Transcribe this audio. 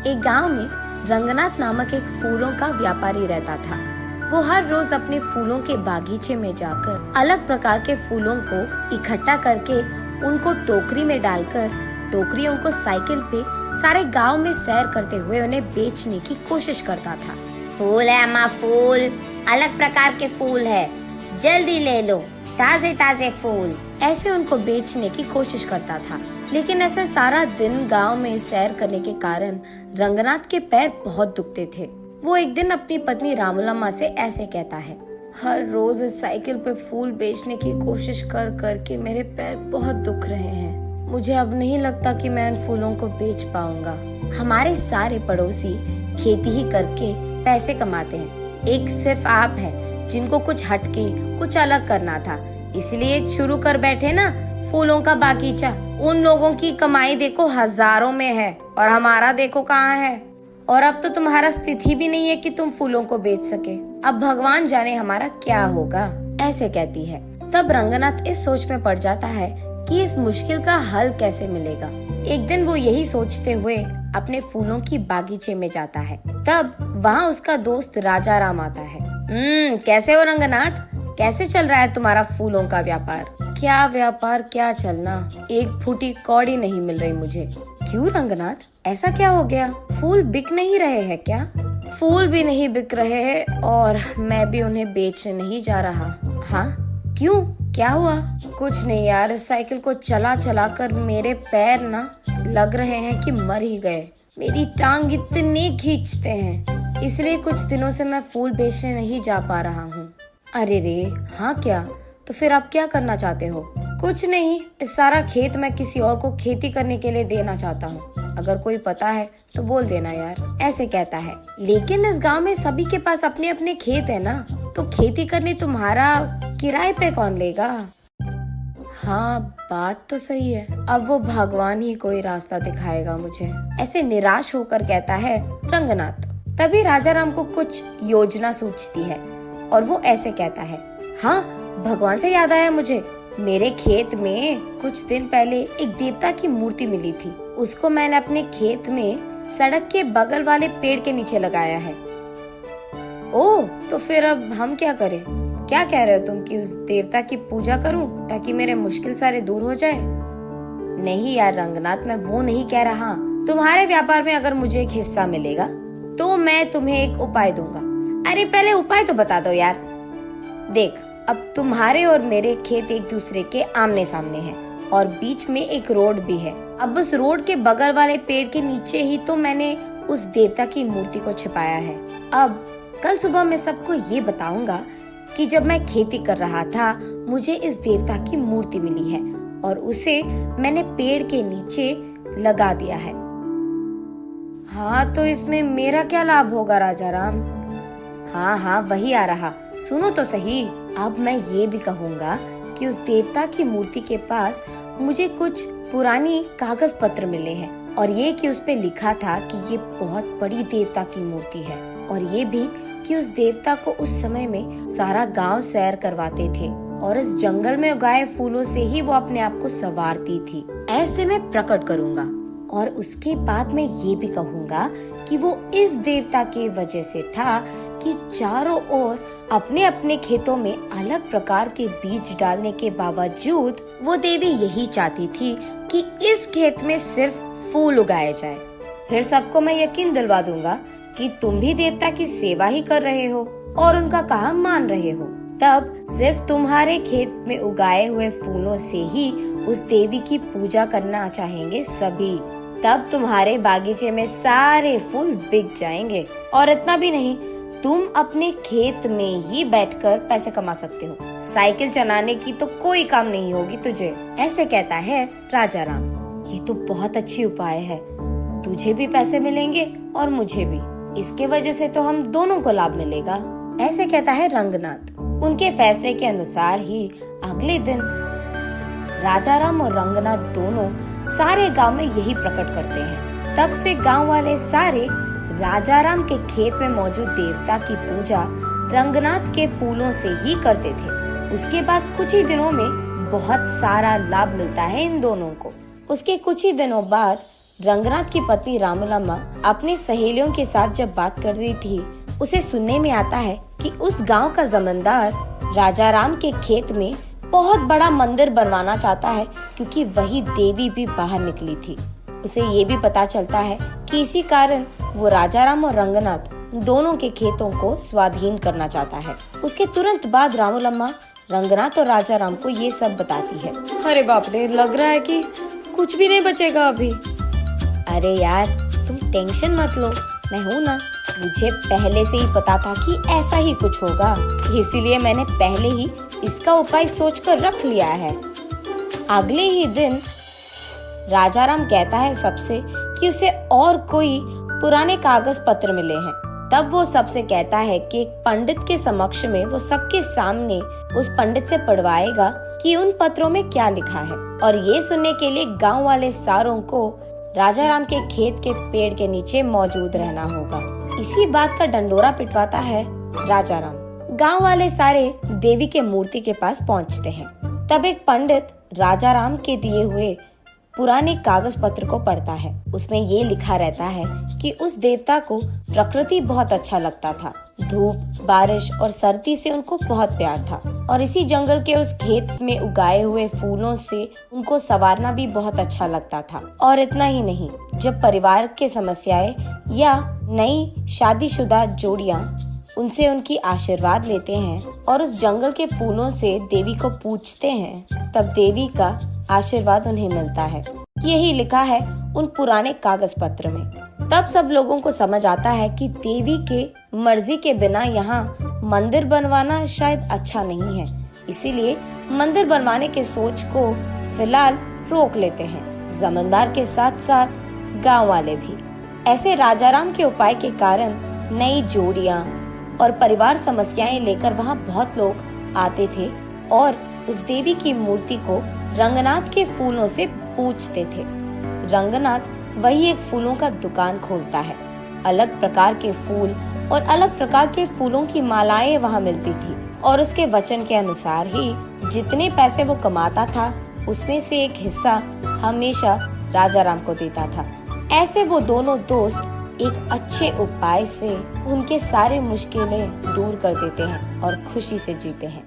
एक गांव में रंगनाथ नामक एक फूलों का व्यापारी रहता था। वो हर रोज अपने फूलों के बागीचे में जाकर अलग प्रकार के फूलों को इकट्ठा करके उनको टोकरी में डालकर टोकरियों को साइकिल पे सारे गांव में सैर करते हुए उन्हें बेचने की कोशिश करता था। फूल है अम्मा, फूल अलग प्रकार के फूल है, जल्दी ले लो, ताजे ताजे फूल। ऐसे उनको बेचने की कोशिश करता था, लेकिन ऐसे सारा दिन गांव में सैर करने के कारण रंगनाथ के पैर बहुत दुखते थे। वो एक दिन अपनी पत्नी रामूलम्मा से ऐसे कहता है, हर रोज इस साइकिल पे फूल बेचने की कोशिश कर करके मेरे पैर बहुत दुख रहे हैं। मुझे अब नहीं लगता कि मैं इन फूलों को बेच पाऊंगा। हमारे सारे पड़ोसी खेती ही करके पैसे कमाते हैं, एक सिर्फ आप हैं जिनको कुछ हटके कुछ अलग करना था, इसलिए शुरू कर बैठे ना फूलों का बागीचा। उन लोगों की कमाई देखो हजारों में है और हमारा देखो कहाँ है। और अब तो तुम्हारा स्थिति भी नहीं है कि तुम फूलों को बेच सके। अब भगवान जाने हमारा क्या होगा, ऐसे कहती है। तब रंगनाथ इस सोच में पड़ जाता है कि इस मुश्किल का हल कैसे मिलेगा। एक दिन वो यही सोचते हुए अपने फूलों की बागीचे में जाता है। तब वहाँ उसका दोस्त राजा राम आता है। कैसे हो रंगनाथ, कैसे चल रहा है तुम्हारा फूलों का व्यापार? क्या व्यापार, क्या चलना, एक फूटी कौड़ी नहीं मिल रही मुझे। क्यों रंगनाथ, ऐसा क्या हो गया? फूल बिक नहीं रहे हैं क्या? फूल भी नहीं बिक रहे हैं और मैं भी उन्हें बेचने नहीं जा रहा। हाँ क्यों, क्या हुआ? कुछ नहीं यार, इस साइकिल को चला चला कर मेरे पैर ना लग रहे हैं कि मर ही गए। मेरी टांग इतने खींचते हैं, इसलिए कुछ दिनों से मैं फूल बेचने नहीं जा पा रहा हूँ। अरे रे, हाँ क्या? तो फिर आप क्या करना चाहते हो? कुछ नहीं, इस सारा खेत मैं किसी और को खेती करने के लिए देना चाहता हूँ। अगर कोई पता है तो बोल देना यार, ऐसे कहता है। लेकिन इस गांव में सभी के पास अपने अपने खेत है ना, तो खेती करने तुम्हारा किराए पे कौन लेगा? हाँ बात तो सही है, अब वो भगवान ही कोई रास्ता दिखाएगा मुझे, ऐसे निराश होकर कहता है रंगनाथ। तभी राजा राम को कुछ योजना सूझती है और वो ऐसे कहता है, हाँ भगवान से याद आया मुझे, मेरे खेत में कुछ दिन पहले एक देवता की मूर्ति मिली थी। उसको मैंने अपने खेत में सड़क के बगल वाले पेड़ के नीचे लगाया है। ओह, तो फिर अब हम क्या करें? क्या कह रहे हो तुम कि उस देवता की पूजा करूं ताकि मेरे मुश्किल सारे दूर हो जाए? नहीं यार रंगनाथ, मैं वो नहीं कह रहा। तुम्हारे व्यापार में अगर मुझे एक हिस्सा मिलेगा तो मैं तुम्हें एक उपाय दूंगा। अरे पहले उपाय तो बता दो यार। देख, अब तुम्हारे और मेरे खेत एक दूसरे के आमने सामने हैं और बीच में एक रोड भी है। अब उस रोड के बगल वाले पेड़ के नीचे ही तो मैंने उस देवता की मूर्ति को छिपाया है। अब कल सुबह मैं सबको ये बताऊंगा कि जब मैं खेती कर रहा था मुझे इस देवता की मूर्ति मिली है और उसे मैंने पेड़ के नीचे लगा दिया है। हाँ तो इसमें मेरा क्या लाभ होगा राजा राम? हाँ हाँ वही आ रहा, सुनो तो सही। अब मैं ये भी कहूँगा कि उस देवता की मूर्ति के पास मुझे कुछ पुरानी कागज पत्र मिले हैं और ये कि उस पे लिखा था कि ये बहुत बड़ी देवता की मूर्ति है और ये भी कि उस देवता को उस समय में सारा गांव सैर करवाते थे और इस जंगल में उगाए फूलों से ही वो अपने आप को संवारती थी। ऐसे मैं प्रकट करूँगा और उसके बाद मैं ये भी कहूँगा कि वो इस देवता की वजह से था कि चारों ओर अपने अपने खेतों में अलग प्रकार के बीज डालने के बावजूद वो देवी यही चाहती थी कि इस खेत में सिर्फ फूल उगाए जाए। फिर सबको मैं यकीन दिलवा दूंगा कि तुम भी देवता की सेवा ही कर रहे हो और उनका काम मान रहे हो। तब सिर्फ तुम्हारे खेत में उगाए हुए फूलों से ही उस देवी की पूजा करना चाहेंगे सभी। तब तुम्हारे बागीचे में सारे फूल बिक जाएंगे और इतना भी नहीं, तुम अपने खेत में ही बैठकर पैसे कमा सकते हो। साइकिल चलाने की तो कोई काम नहीं होगी तुझे, ऐसे कहता है राजा राम। ये तो बहुत अच्छी उपाय है, तुझे भी पैसे मिलेंगे और मुझे भी, इसके वजह से तो हम दोनों को लाभ मिलेगा, ऐसे कहता है रंगनाथ। उनके फैसले के अनुसार ही अगले दिन राजा राम और रंगनाथ दोनों सारे गांव में यही प्रकट करते हैं। तब से गांव वाले सारे राजा राम के खेत में मौजूद देवता की पूजा रंगनाथ के फूलों से ही करते थे। उसके बाद कुछ ही दिनों में बहुत सारा लाभ मिलता है इन दोनों को। उसके कुछ ही दिनों बाद रंगनाथ की पत्नी रामूलम्मा अपनी सहेलियों के साथ जब बात कर रही थी, उसे सुनने में आता है कि उस गांव का जमींदार राजा राम के खेत में बहुत बड़ा मंदिर बनवाना चाहता है, क्योंकि वही देवी भी बाहर निकली थी। उसे ये भी पता चलता है कि इसी कारण वो राजा राम और रंगनाथ दोनों के खेतों को स्वाधीन करना चाहता है। उसके तुरंत बाद रामूलम्मा रंगनाथ और राजा राम को ये सब बताती है। अरे बाप रे, लग रहा है कि कुछ भी नहीं बचेगा अभी। अरे यार, तुम टेंशन मत लो, मैं हूँ ना। मुझे पहले से ही पता था कि ऐसा ही कुछ होगा, इसीलिए मैंने पहले ही इसका उपाय सोचकर रख लिया है। अगले ही दिन राजा राम कहता है सबसे कि उसे और कोई पुराने कागज पत्र मिले हैं। तब वो सबसे कहता है कि एक पंडित के समक्ष में वो सबके सामने उस पंडित से पढ़वाएगा कि उन पत्रों में क्या लिखा है। और ये सुनने के लिए गांव वाले सारों को राजा राम के खेत के पेड़ के नीचे मौजूद रहना होगा। इसी बात का डंडोरा पिटवाता है राजा राम। गांव वाले सारे देवी के मूर्ति के पास पहुंचते हैं। तब एक पंडित राजा राम के दिए हुए पुराने कागज पत्र को पढ़ता है। उसमें ये लिखा रहता है कि उस देवता को प्रकृति बहुत अच्छा लगता था। धूप, बारिश और सर्दी से उनको बहुत प्यार था, और इसी जंगल के उस खेत में उगाए हुए फूलों से उनको संवारना भी बहुत अच्छा लगता था। और इतना ही नहीं, जब परिवार के समस्याएं या नई शादीशुदा जोड़ियां उनसे उनकी आशीर्वाद लेते हैं और उस जंगल के फूलों से देवी को पूजते हैं, तब देवी का आशीर्वाद उन्हें मिलता है। यही लिखा है उन पुराने कागज पत्र में। तब सब लोगों को समझ आता है कि देवी के मर्जी के बिना यहाँ मंदिर बनवाना शायद अच्छा नहीं है, इसीलिए मंदिर बनवाने के सोच को फिलहाल रोक लेते हैं, जमींदार के साथ साथ गांव वाले भी। ऐसे राजा राम के उपाय के कारण नई जोड़ियां और परिवार समस्याएं लेकर वहाँ बहुत लोग आते थे और उस देवी की मूर्ति को रंगनाथ के फूलों से पूजते थे। रंगनाथ वही एक फूलों का दुकान खोलता है। अलग प्रकार के फूल और अलग प्रकार के फूलों की मालाएं वहाँ मिलती थी, और उसके वचन के अनुसार ही जितने पैसे वो कमाता था उसमें से एक हिस्सा हमेशा राजा राम को देता था। ऐसे वो दोनों दोस्त एक अच्छे उपाय से उनके सारे मुश्किलें दूर कर देते हैं और खुशी से जीते हैं।